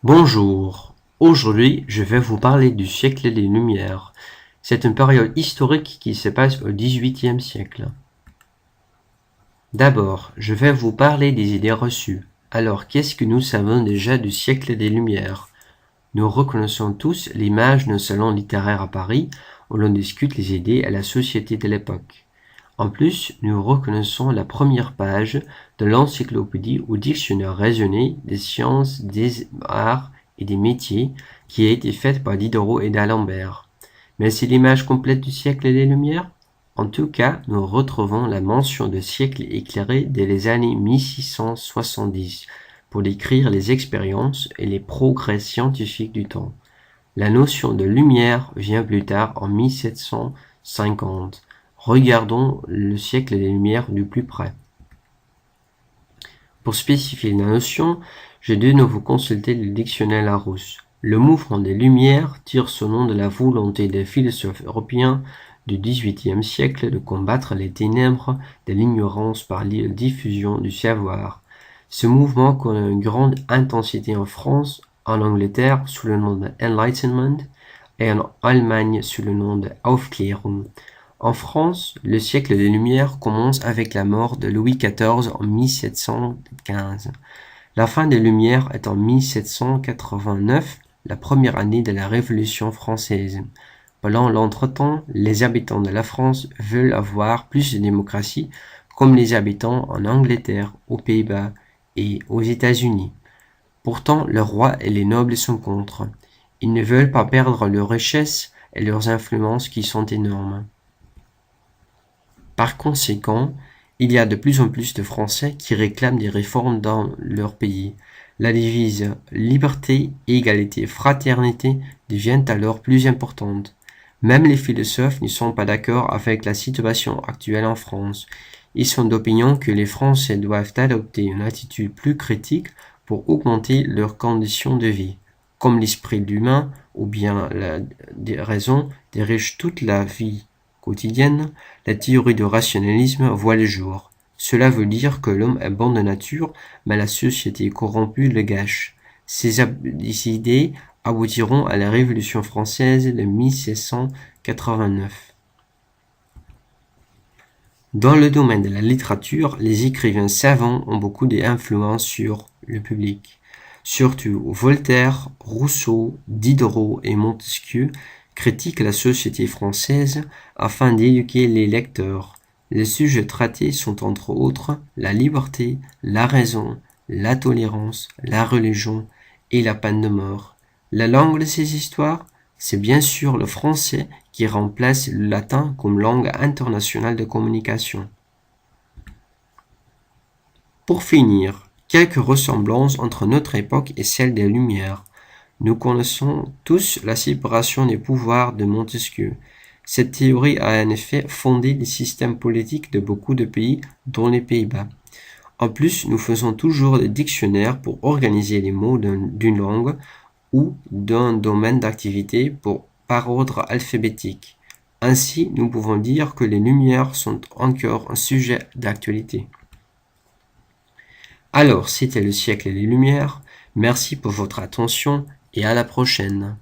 Bonjour, aujourd'hui je vais vous parler du siècle des Lumières. C'est une période historique qui se passe au XVIIIe siècle. D'abord, je vais vous parler des idées reçues. Alors, qu'est-ce que nous savons déjà du siècle des Lumières? Nous reconnaissons tous l'image d'un salon littéraire à Paris où l'on discute les idées à la société de l'époque. En plus, nous reconnaissons la première page de l'encyclopédie ou dictionnaire raisonné des sciences, des arts et des métiers qui a été faite par Diderot et d'Alembert. Mais c'est l'image complète du siècle des Lumières? En tout cas, nous retrouvons la mention de siècle éclairé dès les années 1670 pour décrire les expériences et les progrès scientifiques du temps. La notion de lumière vient plus tard en 1750. Regardons le siècle des Lumières du plus près. Pour spécifier la notion, j'ai de nouveau consulté le dictionnaire Larousse. Le mouvement des Lumières tire son nom de la volonté des philosophes européens du XVIIIe siècle de combattre les ténèbres de l'ignorance par la diffusion du savoir. Ce mouvement connaît une grande intensité en France, en Angleterre sous le nom de Enlightenment et en Allemagne sous le nom de Aufklärung. En France, le siècle des Lumières commence avec la mort de Louis XIV en 1715. La fin des Lumières est en 1789, la première année de la Révolution française. Pendant l'entretemps, les habitants de la France veulent avoir plus de démocratie, comme les habitants en Angleterre, aux Pays-Bas et aux États-Unis. Pourtant, le roi et les nobles sont contre. Ils ne veulent pas perdre leurs richesses et leurs influences qui sont énormes. Par conséquent, il y a de plus en plus de Français qui réclament des réformes dans leur pays. La devise liberté, égalité, fraternité devient alors plus importante. Même les philosophes ne sont pas d'accord avec la situation actuelle en France. Ils sont d'opinion que les Français doivent adopter une attitude plus critique pour augmenter leurs conditions de vie. Comme l'esprit humain ou bien la raison dirige toute la vie quotidienne, la théorie du rationalisme voit le jour. Cela veut dire que l'homme est bon de nature, mais la société corrompue le gâche. Ces idées aboutiront à la Révolution française de 1789. Dans le domaine de la littérature, les écrivains savants ont beaucoup d'influence sur le public. Surtout Voltaire, Rousseau, Diderot et Montesquieu critiquent la société française afin d'éduquer les lecteurs. Les sujets traités sont entre autres la liberté, la raison, la tolérance, la religion et la peine de mort. La langue de ces histoires, c'est bien sûr le français qui remplace le latin comme langue internationale de communication. Pour finir, quelques ressemblances entre notre époque et celle des Lumières. Nous connaissons tous la séparation des pouvoirs de Montesquieu. Cette théorie a en effet fondé les systèmes politiques de beaucoup de pays, dont les Pays-Bas. En plus, nous faisons toujours des dictionnaires pour organiser les mots d'une langue ou d'un domaine d'activité par ordre alphabétique. Ainsi, nous pouvons dire que les Lumières sont encore un sujet d'actualité. Alors, c'était le siècle des Lumières. Merci pour votre attention et à la prochaine.